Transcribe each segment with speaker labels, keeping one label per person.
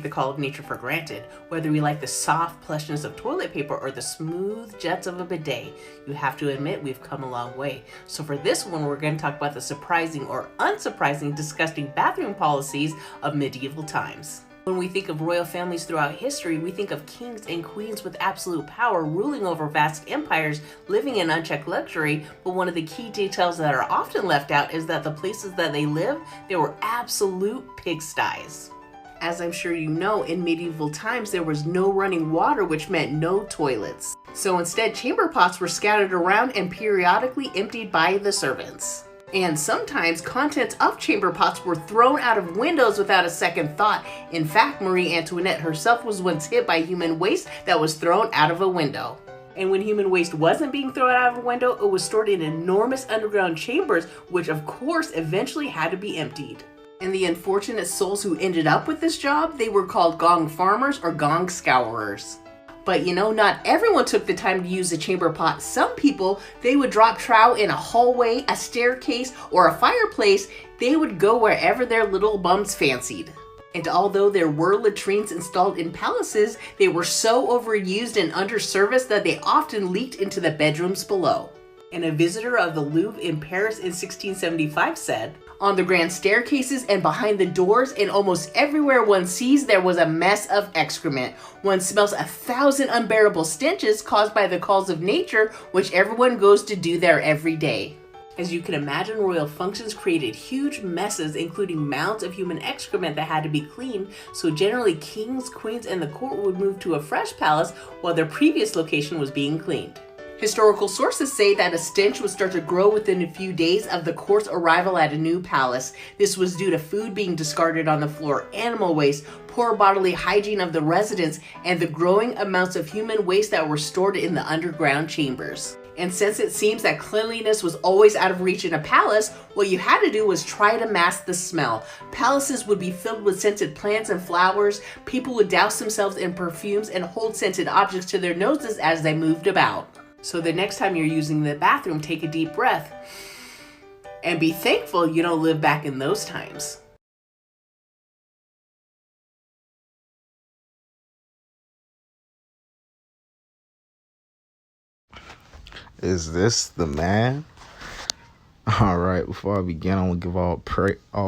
Speaker 1: the call of nature for granted. Whether we like the soft plushness of toilet paper or the smooth jets of a bidet, you have to admit we've come a long way. So for this one, we're going to talk about the surprising or unsurprising disgusting bathroom policies of medieval times. When we think of royal families throughout history, we think of kings and queens with absolute power ruling over vast empires, living in unchecked luxury, but one of the key details that are often left out is that the places that they lived, they were absolute pigsties. As I'm sure you know, in medieval times there was no running water, which meant no toilets. So instead, chamber pots were scattered around and periodically emptied by the servants. And sometimes contents of chamber pots were thrown out of windows without a second thought. In fact, Marie Antoinette herself was once hit by human waste that was thrown out of a window. And when human waste wasn't being thrown out of a window, it was stored in enormous underground chambers, which of course eventually had to be emptied. And the unfortunate souls who ended up with this job, they were called gong farmers or gong scourers. But not everyone took the time to use a chamber pot. Some people, they would drop trow in a hallway, a staircase, or a fireplace. They would go wherever their little bums fancied. And although there were latrines installed in palaces, they were so overused and underserviced that they often leaked into the bedrooms below. And a visitor of the Louvre in Paris in 1675 said, "On the grand staircases and behind the doors and almost everywhere one sees there was a mess of excrement. One smells 1,000 unbearable stenches caused by the calls of nature, which everyone goes to do there every day." As you can imagine, royal functions created huge messes, including mounds of human excrement that had to be cleaned, so generally kings, queens, and the court would move to a fresh palace while their previous location was being cleaned. Historical sources say that a stench would start to grow within a few days of the court's arrival at a new palace. This was due to food being discarded on the floor, animal waste, poor bodily hygiene of the residents, and the growing amounts of human waste that were stored in the underground chambers. And since it seems that cleanliness was always out of reach in a palace, what you had to do was try to mask the smell. Palaces would be filled with scented plants and flowers. People would douse themselves in perfumes and hold scented objects to their noses as they moved about. So the next time you're using the bathroom, take a deep breath and be thankful you don't live back in those times.
Speaker 2: Is this the man? All right. Before I begin, I want to give all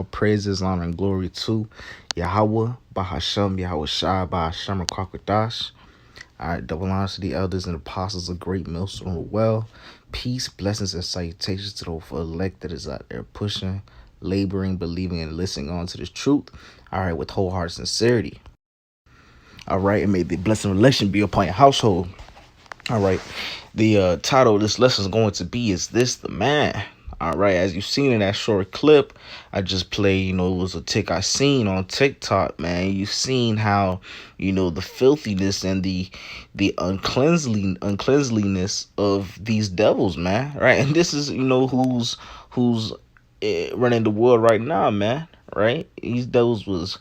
Speaker 2: praises, honor, and glory to Yahweh, Bahashem, Yahweh Shai, Bahashem, Kwakadash. All right. Double honors to the elders and apostles of Great Millstone Well. Peace, blessings, and salutations to those elect that is out there pushing, laboring, believing, and listening on to this truth. All right. With wholehearted sincerity. All right. And may the blessing of election be upon your household. All right. The title of this lesson is going to be, Is This the Man? All right. As you've seen in that short clip I just played, it was a tick I seen on TikTok, man. You've seen how, the filthiness and the uncleanliness of these devils, man. Right. And this is, who's running the world right now, man. Right. These devils was,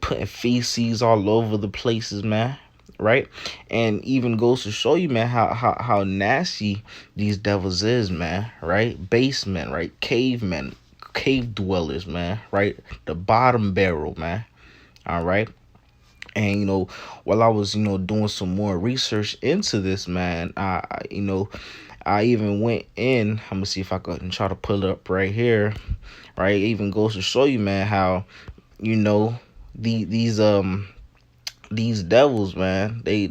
Speaker 2: putting feces all over the places, man. Right, and even goes to show you, man, how nasty these devils is, man. Right, basemen, right, cavemen, cave dwellers, man. Right, the bottom barrel, man. All right, and while I was doing some more research into this, man, I even went in. I'm gonna see if I can try to pull it up right here. Right, it even goes to show you, man, how these devils, man, they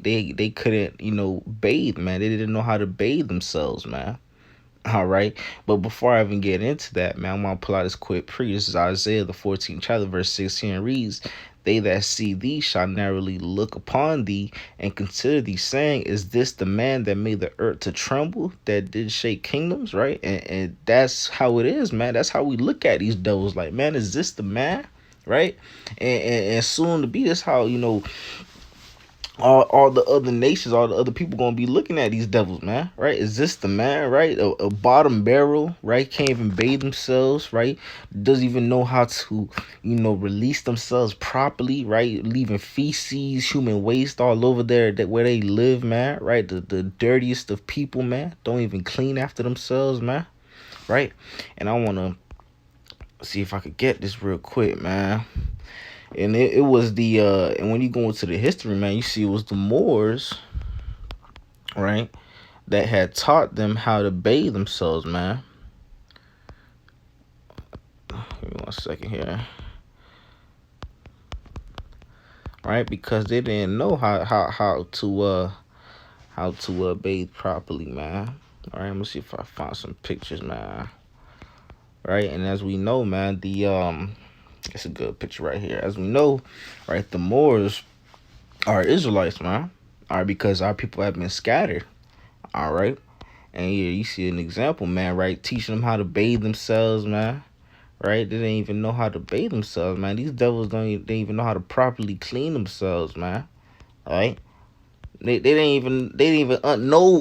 Speaker 2: couldn't, bathe, man. They didn't know how to bathe themselves, man. All right. But before I even get into that, man, I'm going to pull out this quick pre. This is Isaiah, the 14th chapter, verse 16 reads, "They that see thee shall narrowly look upon thee and consider thee, saying, Is this the man that made the earth to tremble, that did shake kingdoms?" Right. And that's how it is, man. That's how we look at these devils. Like, man, is this the man? Right. And soon to be, this how, all the other nations, all the other people gonna be looking at these devils, man. Right? Is this the man? Right? A bottom barrel, right? Can't even bathe themselves, right? Doesn't even know how to, release themselves properly, right? Leaving feces, human waste all over there where they live, man. Right? The dirtiest of people, man. Don't even clean after themselves, man. Right? And I wanna see if I could get this real quick, man. And it was the and when you go into the history, man, you see it was the Moors, right, that had taught them how to bathe themselves, man. Give me 1 second here. Right, because they didn't know how to bathe properly, man. All right, let me see if I find some pictures, man. Right, and as we know, man, it's a good picture right here. As we know, right, the Moors are Israelites, man. All right, because our people have been scattered. All right, and here you see an example, man. Right, teaching them how to bathe themselves, man. Right, they didn't even know how to bathe themselves, man. These devils don't even know how to properly clean themselves, man. All right. They didn't even know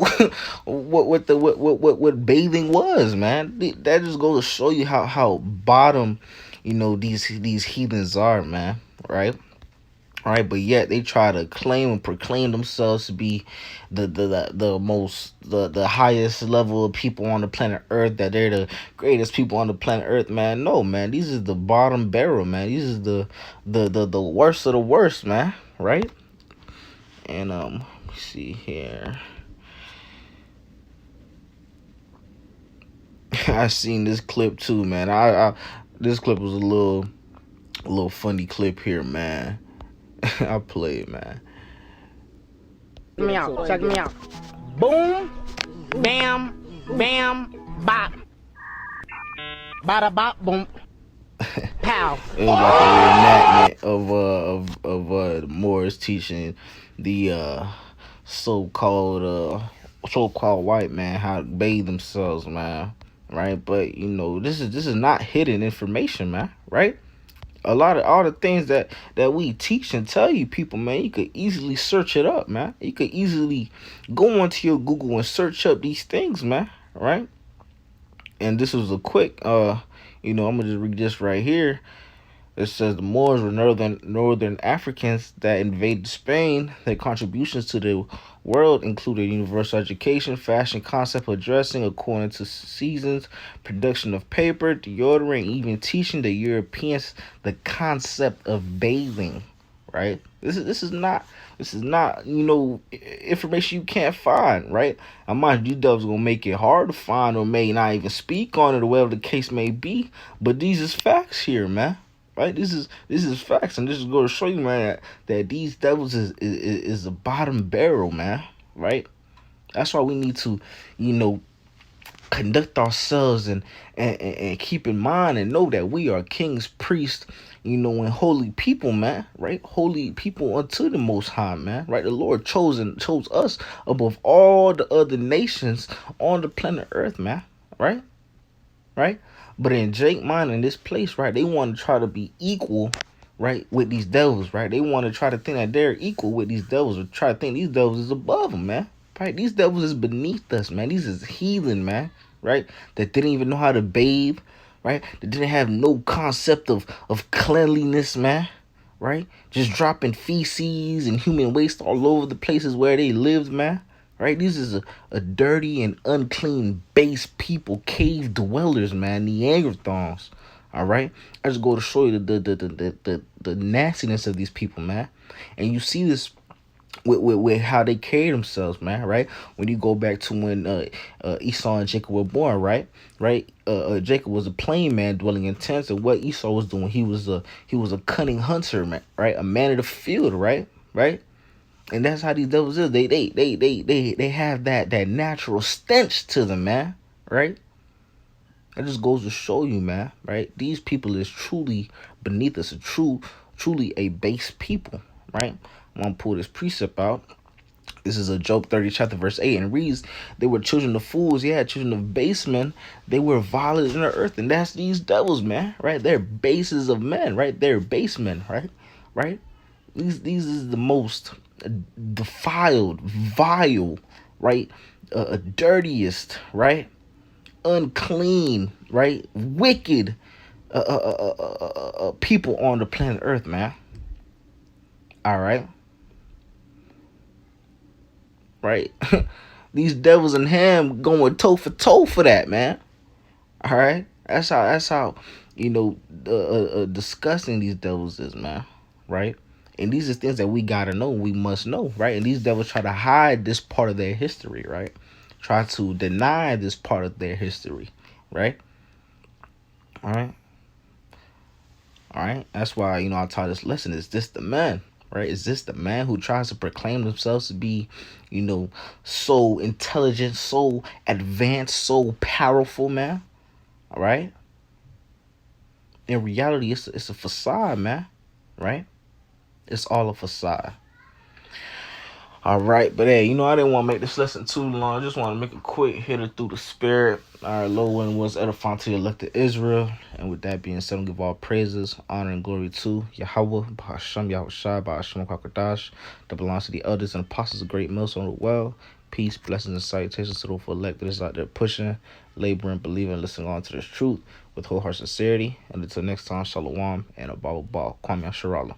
Speaker 2: what bathing was, man. That just goes to show you how bottom, these heathens are, man. Right, right. But yet they try to claim and proclaim themselves to be the most the highest level of people on the planet Earth. That they're the greatest people on the planet Earth, man. No, man. These is the bottom barrel, man. These is the worst of the worst, man. Right. And let me see here. I seen this clip too, man. I this clip was a little funny clip here, man. I'll play it, man.
Speaker 3: Check me out. Check me out. Boom, bam, bam, bop. Bada bop, boom. Pow.
Speaker 2: It was like a reenactment of the Moors teaching the so-called white man how to bathe themselves, man. Right, but this is not hidden information, man. Right, all the things that we teach and tell you people, man, you could easily search it up, man. You could easily go onto your Google and search up these things, man. Right, and this was a quick I'm gonna just read this right here. It says the Moors were northern Africans that invaded Spain. Their contributions to the world included universal education, fashion, concept of dressing according to seasons, production of paper, deodorant, even teaching the Europeans the concept of bathing. Right? This is not information you can't find. Right? I mind you, devils gonna make it hard to find or may not even speak on it or whatever the case may be. But these is facts here, man. Right, this is facts, and this is going to show you, man, that these devils is the bottom barrel, man. Right, that's why we need to, conduct ourselves and keep in mind and know that we are kings, priests, and holy people, man. Right, holy people unto the Most High, man. Right, the Lord chose us above all the other nations on the planet Earth, man. Right, right. But in Jake Mine in this place, right, they want to try to be equal, right, with these devils, right? They want to try to think that they're equal with these devils or try to think these devils is above them, man. Right? These devils is beneath us, man. These is heathen, man, right? That didn't even know how to bathe, right? That didn't have no concept of cleanliness, man, right? Just dropping feces and human waste all over the places where they lived, man. Right, these is a dirty and unclean base people, cave dwellers, man, Neanderthals. All right, I just go to show you the nastiness of these people, man, and you see this with how they carry themselves, man. Right, when you go back to when Esau and Jacob were born, right, Jacob was a plain man dwelling in tents, and what Esau was doing, he was a cunning hunter, man, right, a man of the field, right. And that's how these devils is. They have that natural stench to them, man. Right? That just goes to show you, man. Right? These people is truly beneath us, truly a base people. Right? I'm gonna pull this precept out. This is a Job 30 chapter verse 8, and it reads, they were children of fools, children of base men. They were violent in the earth, and that's these devils, man. Right? They're bases of men, right? They're base men, right? These is the most defiled, vile, right? Dirtiest, right? Unclean, right? Wicked people on the planet Earth, man. All right. Right. These devils and him going toe for toe for that, man. All right. That's how disgusting these devils is, man. right? And these are things that we gotta know, we must know, right? And these devils try to hide this part of their history, right? Try to deny this part of their history, right? All right. All right. That's why, I taught this lesson. Is this the man? Right? Is this the man who tries to proclaim themselves to be, so intelligent, so advanced, so powerful, man? All right. In reality, it's a facade, man. Right? It's all a facade. All right, but hey, I didn't want to make this lesson too long. I just want to make a quick hitter through the spirit. All right, Lord, when was edifying to the elected Israel. And with that being said, I give all praises, honor, and glory to Yahweh, Bahasham, Yahushua, Bahasham, Kakadash, that belongs to the elders and apostles of great millstone of the well. Peace, blessings, and salutations to those elected is out there pushing, laboring, believing, listening on to this truth with whole heart sincerity. And until next time, Shalom and a Kwame Sharala.